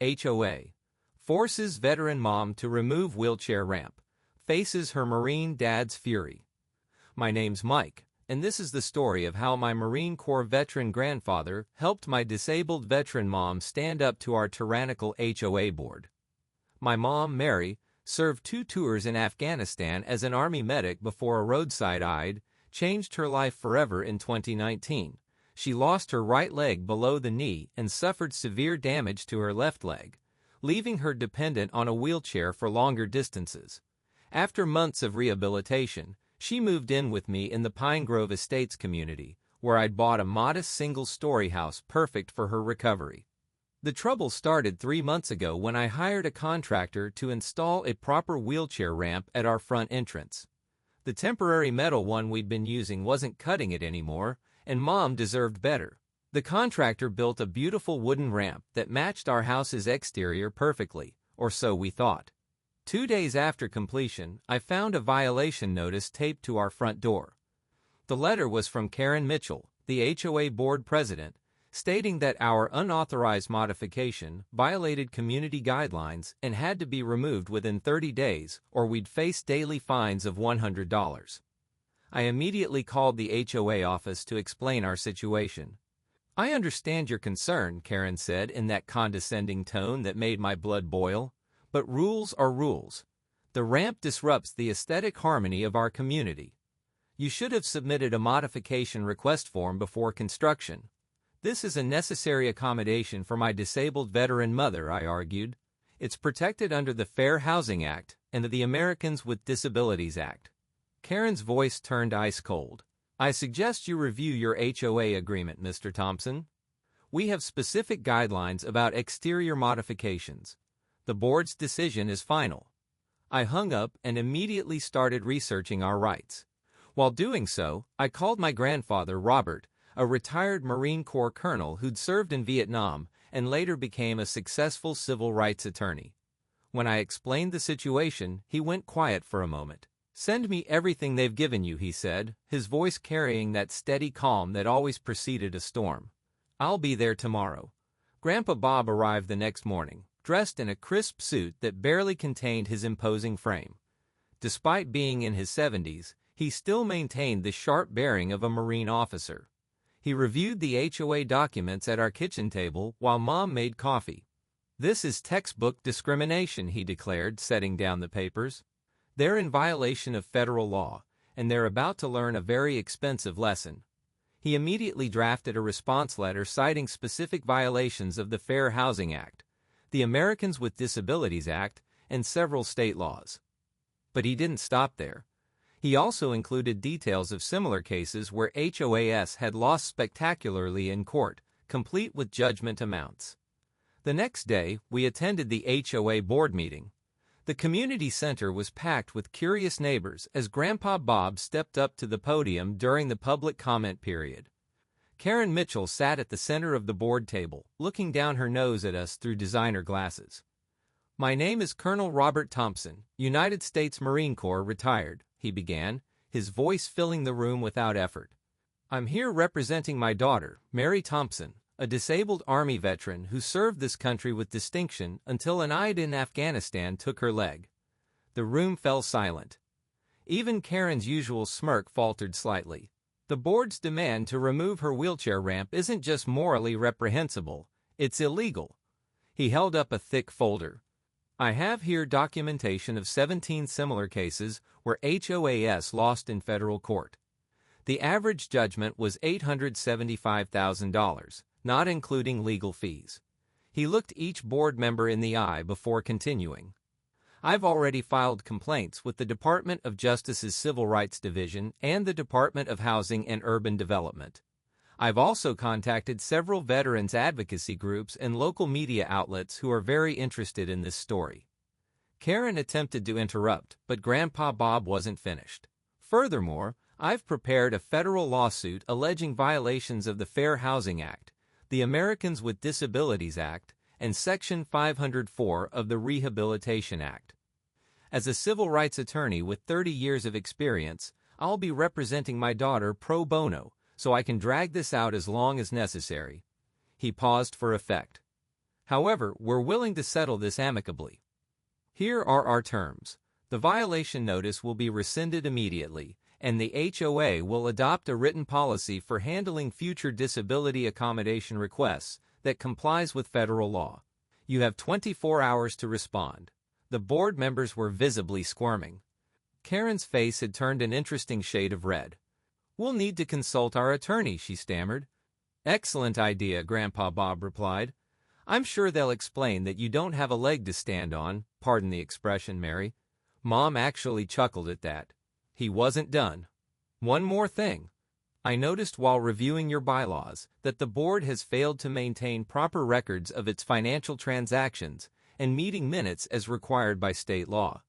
HOA. Forces veteran mom to remove wheelchair ramp. Faces her Marine dad's fury. My name's Mike, and this is the story of how my Marine Corps veteran grandfather helped my disabled veteran mom stand up to our tyrannical HOA board. My mom, Mary, served 2 tours in Afghanistan as an Army medic before a roadside aide changed her life forever in 2019. She lost her right leg below the knee and suffered severe damage to her left leg, leaving her dependent on a wheelchair for longer distances. After months of rehabilitation, she moved in with me in the Pine Grove Estates community, where I'd bought a modest single-story house perfect for her recovery. The trouble started 3 months ago when I hired a contractor to install a proper wheelchair ramp at our front entrance. The temporary metal one we'd been using wasn't cutting it anymore, and Mom deserved better. The contractor built a beautiful wooden ramp that matched our house's exterior perfectly, or so we thought. 2 days after completion, I found a violation notice taped to our front door. The letter was from Karen Mitchell, the HOA board president, stating that our unauthorized modification violated community guidelines and had to be removed within 30 days or we'd face daily fines of $100. I immediately called the HOA office to explain our situation. "I understand your concern," Karen said in that condescending tone that made my blood boil, "but rules are rules. The ramp disrupts the aesthetic harmony of our community. You should have submitted a modification request form before construction. This is a necessary accommodation for my disabled veteran mother," I argued. "It's protected under the Fair Housing Act and the Americans with Disabilities Act." Karen's voice turned ice cold. "I suggest you review your HOA agreement, Mr. Thompson. We have specific guidelines about exterior modifications. The board's decision is final." I hung up and immediately started researching our rights. While doing so, I called my grandfather, Robert, a retired Marine Corps colonel who'd served in Vietnam and later became a successful civil rights attorney. When I explained the situation, he went quiet for a moment. "Send me everything they've given you," he said, his voice carrying that steady calm that always preceded a storm. "I'll be there tomorrow." Grandpa Bob arrived the next morning, dressed in a crisp suit that barely contained his imposing frame. Despite being in his 70s, he still maintained the sharp bearing of a Marine officer. He reviewed the HOA documents at our kitchen table while Mom made coffee. "This is textbook discrimination," he declared, setting down the papers. "They're in violation of federal law, and they're about to learn a very expensive lesson." He immediately drafted a response letter citing specific violations of the Fair Housing Act, the Americans with Disabilities Act, and several state laws. But he didn't stop there. He also included details of similar cases where HOAs had lost spectacularly in court, complete with judgment amounts. The next day, we attended the HOA board meeting. The community center was packed with curious neighbors as Grandpa Bob stepped up to the podium during the public comment period. Karen Mitchell sat at the center of the board table, looking down her nose at us through designer glasses. "My name is Colonel Robert Thompson, United States Marine Corps, retired," he began, his voice filling the room without effort. "I'm here representing my daughter, Mary Thompson, a disabled Army veteran who served this country with distinction until an aide in Afghanistan took her leg." The room fell silent. Even Karen's usual smirk faltered slightly. "The board's demand to remove her wheelchair ramp isn't just morally reprehensible, it's illegal." He held up a thick folder. "I have here documentation of 17 similar cases where HOAs lost in federal court. The average judgment was $875,000, not including legal fees." He looked each board member in the eye before continuing. "I've already filed complaints with the Department of Justice's Civil Rights Division and the Department of Housing and Urban Development. I've also contacted several veterans advocacy groups and local media outlets who are very interested in this story." Karen attempted to interrupt, but Grandpa Bob wasn't finished. "Furthermore, I've prepared a federal lawsuit alleging violations of the Fair Housing Act, the Americans with Disabilities Act, and Section 504 of the Rehabilitation Act. As a civil rights attorney with 30 years of experience, I'll be representing my daughter pro bono, so I can drag this out as long as necessary." He paused for effect. However, we're willing to settle this amicably. Here are our terms. The violation notice will be rescinded immediately, and the HOA will adopt a written policy for handling future disability accommodation requests that complies with federal law. You have 24 hours to respond. The board members were visibly squirming. Karen's face had turned an interesting shade of red. "We'll need to consult our attorney," she stammered. "Excellent idea," Grandpa Bob replied. "I'm sure they'll explain that you don't have a leg to stand on, pardon the expression, Mary." Mom actually chuckled at that. He wasn't done. "One more thing. I noticed while reviewing your bylaws that the board has failed to maintain proper records of its financial transactions and meeting minutes as required by state law.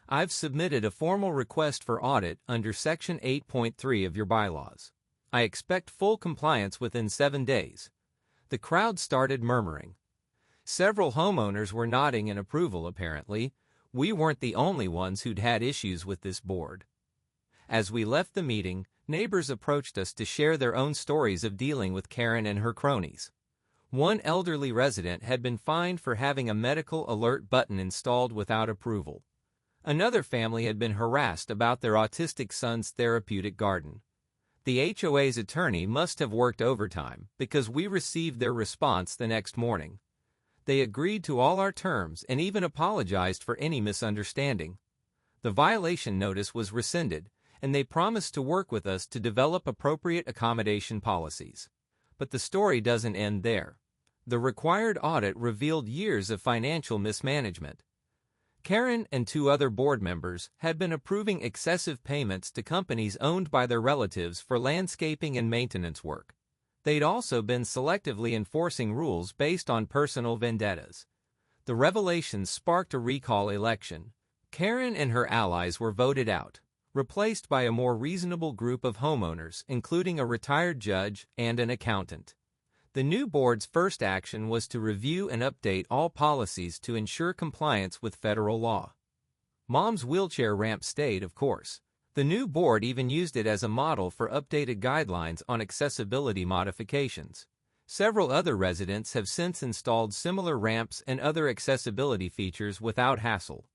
I've submitted a formal request for audit under Section 8.3 of your bylaws. I expect full compliance within 7 days." The crowd started murmuring. Several homeowners were nodding in approval apparently. We weren't the only ones who'd had issues with this board. As we left the meeting, neighbors approached us to share their own stories of dealing with Karen and her cronies. One elderly resident had been fined for having a medical alert button installed without approval. Another family had been harassed about their autistic son's therapeutic garden. The HOA's attorney must have worked overtime because we received their response the next morning. They agreed to all our terms and even apologized for any misunderstanding. The violation notice was rescinded, and they promised to work with us to develop appropriate accommodation policies. But the story doesn't end there. The required audit revealed years of financial mismanagement. Karen and 2 other board members had been approving excessive payments to companies owned by their relatives for landscaping and maintenance work. They'd also been selectively enforcing rules based on personal vendettas. The revelations sparked a recall election. Karen and her allies were voted out, replaced by a more reasonable group of homeowners, including a retired judge and an accountant. The new board's first action was to review and update all policies to ensure compliance with federal law. Mom's wheelchair ramp stayed, of course. The new board even used it as a model for updated guidelines on accessibility modifications. Several other residents have since installed similar ramps and other accessibility features without hassle.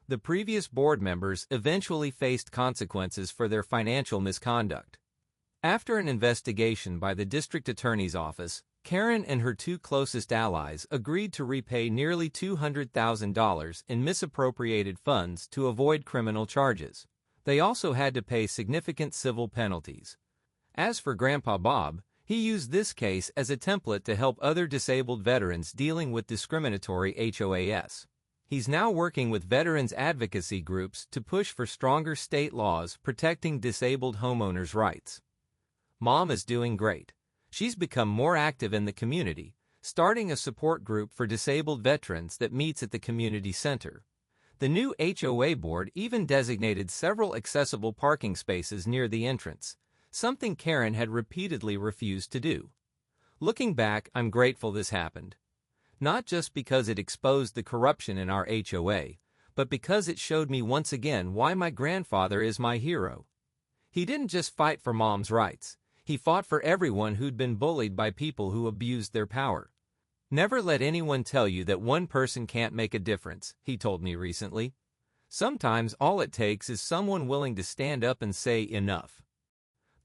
The previous board members eventually faced consequences for their financial misconduct. After an investigation by the district attorney's office, Karen and her 2 closest allies agreed to repay nearly $200,000 in misappropriated funds to avoid criminal charges. They also had to pay significant civil penalties. As for Grandpa Bob, he used this case as a template to help other disabled veterans dealing with discriminatory HOAs. He's now working with veterans advocacy groups to push for stronger state laws protecting disabled homeowners' rights. Mom is doing great. She's become more active in the community, starting a support group for disabled veterans that meets at the community center. The new HOA board even designated several accessible parking spaces near the entrance, something Karen had repeatedly refused to do. Looking back, I'm grateful this happened. Not just because it exposed the corruption in our HOA, but because it showed me once again why my grandfather is my hero. He didn't just fight for Mom's rights. He fought for everyone who'd been bullied by people who abused their power. "Never let anyone tell you that one person can't make a difference," he told me recently. "Sometimes all it takes is someone willing to stand up and say enough."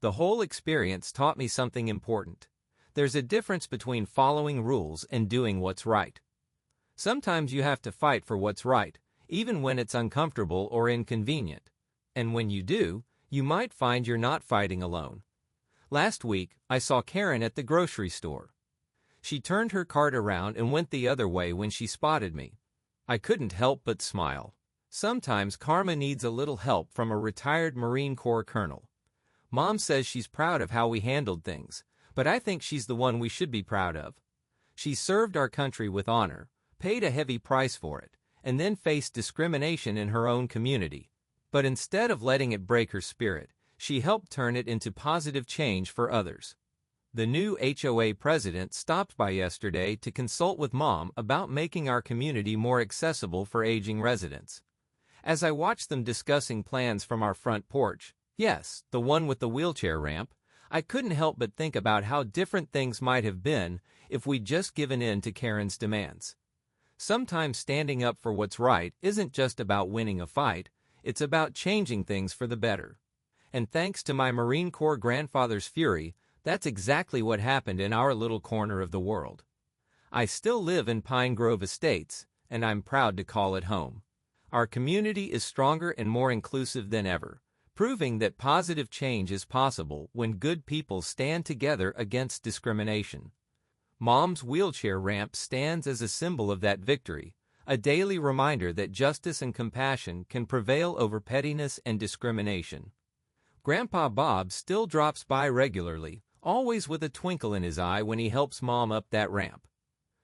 The whole experience taught me something important. There's a difference between following rules and doing what's right. Sometimes you have to fight for what's right, even when it's uncomfortable or inconvenient. And when you do, you might find you're not fighting alone. Last week, I saw Karen at the grocery store. She turned her cart around and went the other way when she spotted me. I couldn't help but smile. Sometimes karma needs a little help from a retired Marine Corps colonel. Mom says she's proud of how we handled things, but I think she's the one we should be proud of. She served our country with honor, paid a heavy price for it, and then faced discrimination in her own community. But instead of letting it break her spirit, she helped turn it into positive change for others. The new HOA president stopped by yesterday to consult with Mom about making our community more accessible for aging residents. As I watched them discussing plans from our front porch, yes, the one with the wheelchair ramp, I couldn't help but think about how different things might have been if we'd just given in to Karen's demands. Sometimes standing up for what's right isn't just about winning a fight, it's about changing things for the better. And thanks to my Marine Corps grandfather's fury, that's exactly what happened in our little corner of the world. I still live in Pine Grove Estates, and I'm proud to call it home. Our community is stronger and more inclusive than ever, proving that positive change is possible when good people stand together against discrimination. Mom's wheelchair ramp stands as a symbol of that victory, a daily reminder that justice and compassion can prevail over pettiness and discrimination. Grandpa Bob still drops by regularly, always with a twinkle in his eye when he helps Mom up that ramp.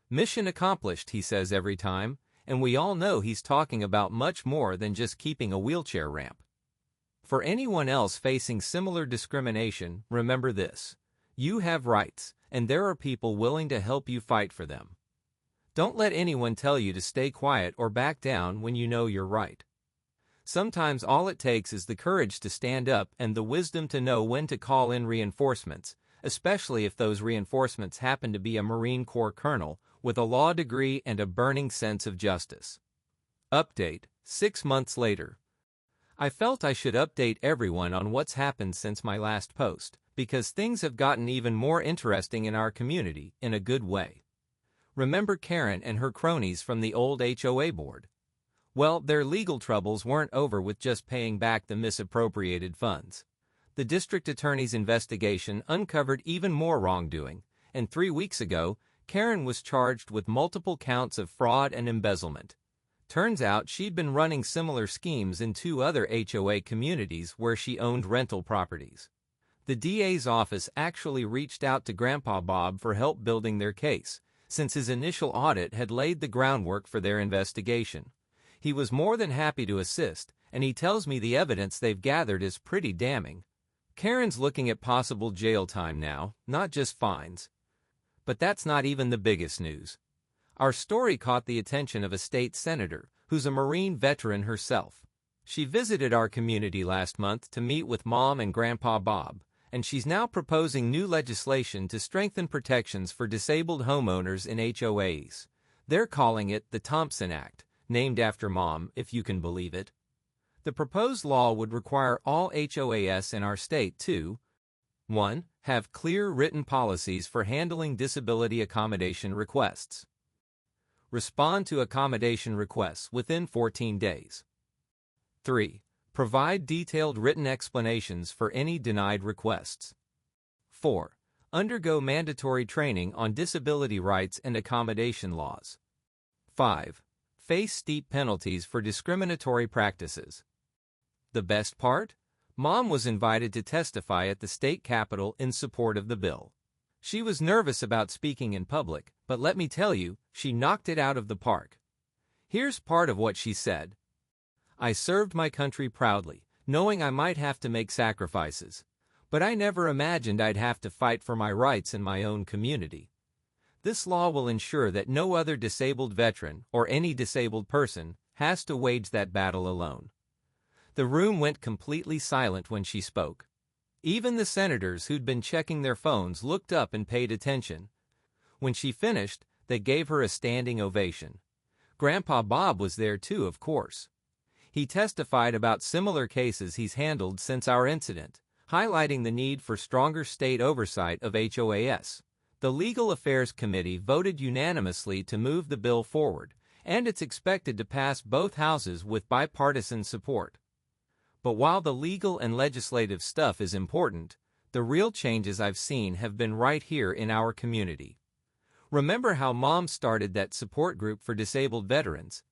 Mission accomplished, he says every time, and we all know he's talking about much more than just keeping a wheelchair ramp. For anyone else facing similar discrimination, remember this: you have rights, and there are people willing to help you fight for them. Don't let anyone tell you to stay quiet or back down when you know you're right. Sometimes all it takes is the courage to stand up and the wisdom to know when to call in reinforcements, especially if those reinforcements happen to be a Marine Corps colonel with a law degree and a burning sense of justice. Update: 6 months later. I felt I should update everyone on what's happened since my last post, because things have gotten even more interesting in our community, in a good way. Remember Karen and her cronies from the old HOA board? Well, their legal troubles weren't over with just paying back the misappropriated funds. The district attorney's investigation uncovered even more wrongdoing, and 3 weeks ago, Karen was charged with multiple counts of fraud and embezzlement. Turns out she'd been running similar schemes in 2 other HOA communities where she owned rental properties. The DA's office actually reached out to Grandpa Bob for help building their case, since his initial audit had laid the groundwork for their investigation. He was more than happy to assist, and he tells me the evidence they've gathered is pretty damning. Karen's looking at possible jail time now, not just fines. But that's not even the biggest news. Our story caught the attention of a state senator, who's a Marine veteran herself. She visited our community last month to meet with Mom and Grandpa Bob, and she's now proposing new legislation to strengthen protections for disabled homeowners in HOAs. They're calling it the Thompson Act, named after Mom, if you can believe it. The proposed law would require all HOAs in our state to 1. Have clear written policies for handling disability accommodation requests. Respond to accommodation requests within 14 days. 3. Provide detailed written explanations for any denied requests. 4. Undergo mandatory training on disability rights and accommodation laws. 5. Face steep penalties for discriminatory practices. The best part? Mom was invited to testify at the state capitol in support of the bill. She was nervous about speaking in public, but let me tell you, she knocked it out of the park. Here's part of what she said. I served my country proudly, knowing I might have to make sacrifices, but I never imagined I'd have to fight for my rights in my own community. This law will ensure that no other disabled veteran or any disabled person has to wage that battle alone. The room went completely silent when she spoke. Even the senators who'd been checking their phones looked up and paid attention. When she finished, they gave her a standing ovation. Grandpa Bob was there too, of course. He testified about similar cases he's handled since our incident, highlighting the need for stronger state oversight of HOAs. The Legal Affairs Committee voted unanimously to move the bill forward, and it's expected to pass both houses with bipartisan support. But while the legal and legislative stuff is important, the real changes I've seen have been right here in our community. Remember how Mom started that support group for disabled veterans?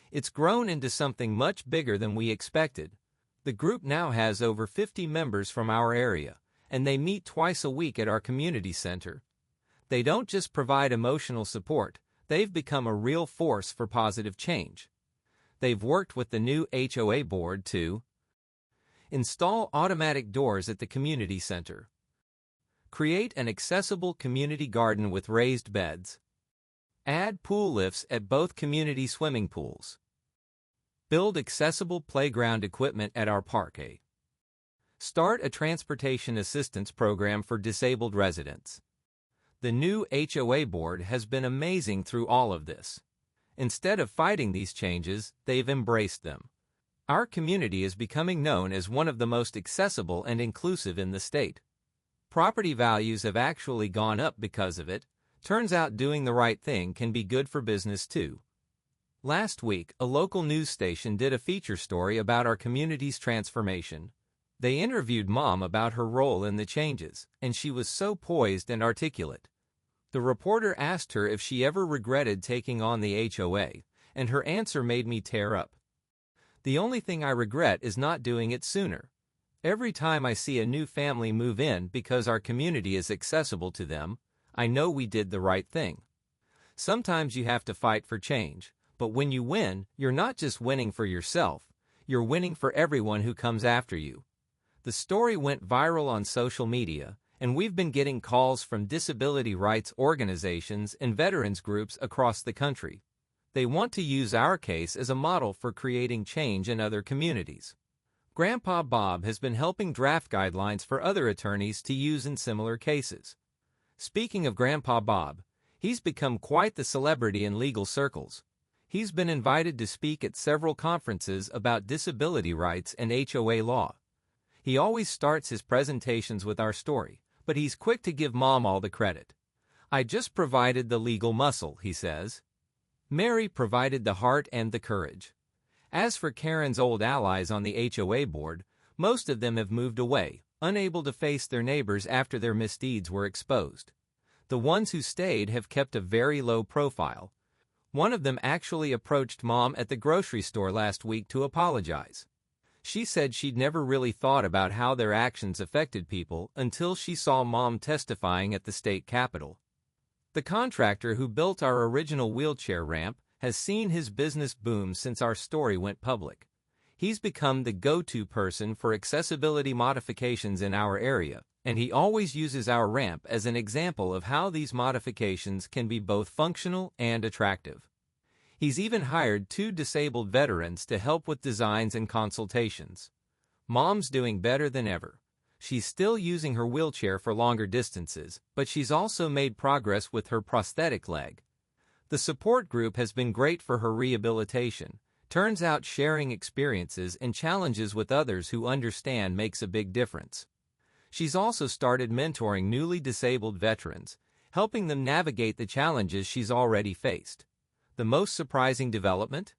It's grown into something much bigger than we expected. The group now has over 50 members from our area, and they meet twice a week at our community center. They don't just provide emotional support, they've become a real force for positive change. They've worked with the new HOA board to install automatic doors at the community center, create an accessible community garden with raised beds, add pool lifts at both community swimming pools, build accessible playground equipment at our park, start a transportation assistance program for disabled residents. The new HOA board has been amazing through all of this. Instead of fighting these changes, they've embraced them. Our community is becoming known as one of the most accessible and inclusive in the state. Property values have actually gone up because of it. Turns out doing the right thing can be good for business too. Last week, a local news station did a feature story about our community's transformation. They interviewed Mom about her role in the changes, and she was so poised and articulate. The reporter asked her if she ever regretted taking on the HOA, and her answer made me tear up. "The only thing I regret is not doing it sooner. Every time I see a new family move in because our community is accessible to them, I know we did the right thing. Sometimes you have to fight for change, but when you win, you're not just winning for yourself, you're winning for everyone who comes after you." The story went viral on social media, and we've been getting calls from disability rights organizations and veterans groups across the country. They want to use our case as a model for creating change in other communities. Grandpa Bob has been helping draft guidelines for other attorneys to use in similar cases. Speaking of Grandpa Bob, he's become quite the celebrity in legal circles. He's been invited to speak at several conferences about disability rights and HOA law. He always starts his presentations with our story, but he's quick to give Mom all the credit. "I just provided the legal muscle," he says. Mary provided the heart and the courage. As for Karen's old allies on the HOA board, most of them have moved away, unable to face their neighbors after their misdeeds were exposed. The ones who stayed have kept a very low profile. One of them actually approached Mom at the grocery store last week to apologize. She said she'd never really thought about how their actions affected people until she saw Mom testifying at the state capitol. The contractor who built our original wheelchair ramp has seen his business boom since our story went public. He's become the go-to person for accessibility modifications in our area, and he always uses our ramp as an example of how these modifications can be both functional and attractive. He's even hired 2 disabled veterans to help with designs and consultations. Mom's doing better than ever. She's still using her wheelchair for longer distances, but she's also made progress with her prosthetic leg. The support group has been great for her rehabilitation. Turns out sharing experiences and challenges with others who understand makes a big difference. She's also started mentoring newly disabled veterans, helping them navigate the challenges she's already faced. The most surprising development?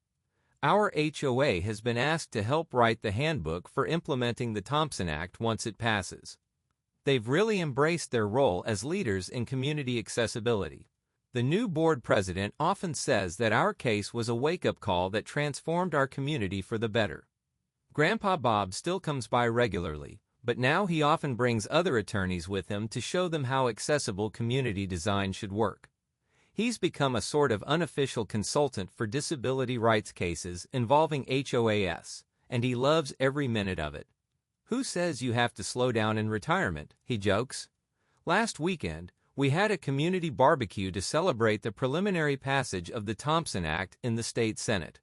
Our HOA has been asked to help write the handbook for implementing the Thompson Act once it passes. They've really embraced their role as leaders in community accessibility. The new board president often says that our case was a wake-up call that transformed our community for the better. Grandpa Bob still comes by regularly, but now he often brings other attorneys with him to show them how accessible community design should work. He's become a sort of unofficial consultant for disability rights cases involving HOAs, and he loves every minute of it. "Who says you have to slow down in retirement?" he jokes. Last weekend, we had a community barbecue to celebrate the preliminary passage of the Thompson Act in the state Senate.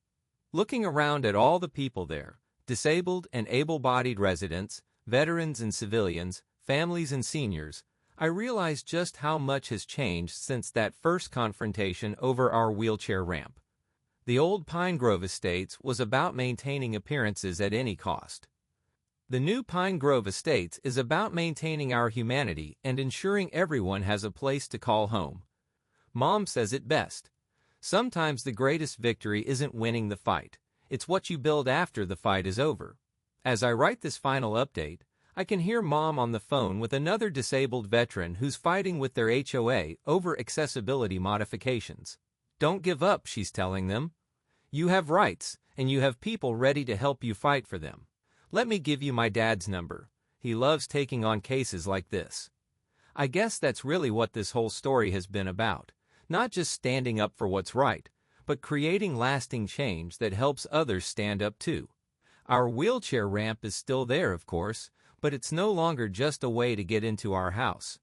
Looking around at all the people there, disabled and able-bodied residents, veterans and civilians, families and seniors, I realized just how much has changed since that first confrontation over our wheelchair ramp. The old Pine Grove Estates was about maintaining appearances at any cost. The new Pine Grove Estates is about maintaining our humanity and ensuring everyone has a place to call home. Mom says it best. Sometimes the greatest victory isn't winning the fight. It's what you build after the fight is over. As I write this final update, I can hear Mom on the phone with another disabled veteran who's fighting with their HOA over accessibility modifications. "Don't give up," she's telling them. "You have rights, and you have people ready to help you fight for them. Let me give you my dad's number. He loves taking on cases like this." I guess that's really what this whole story has been about. Not just standing up for what's right, but creating lasting change that helps others stand up too. Our wheelchair ramp is still there, of course, but it's no longer just a way to get into our house.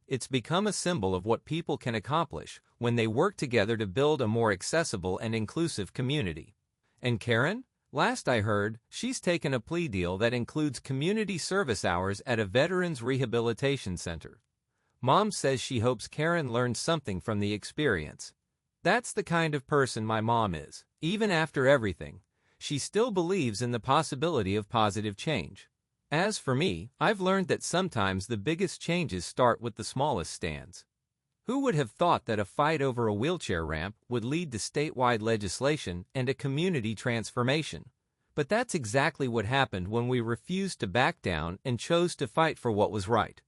It's become a symbol of what people can accomplish when they work together to build a more accessible and inclusive community. And Karen? Last I heard, she's taken a plea deal that includes community service hours at a veterans rehabilitation center. Mom says she hopes Karen learns something from the experience. That's the kind of person my mom is. Even after everything, she still believes in the possibility of positive change. As for me, I've learned that sometimes the biggest changes start with the smallest stands. Who would have thought that a fight over a wheelchair ramp would lead to statewide legislation and a community transformation? But that's exactly what happened when we refused to back down and chose to fight for what was right.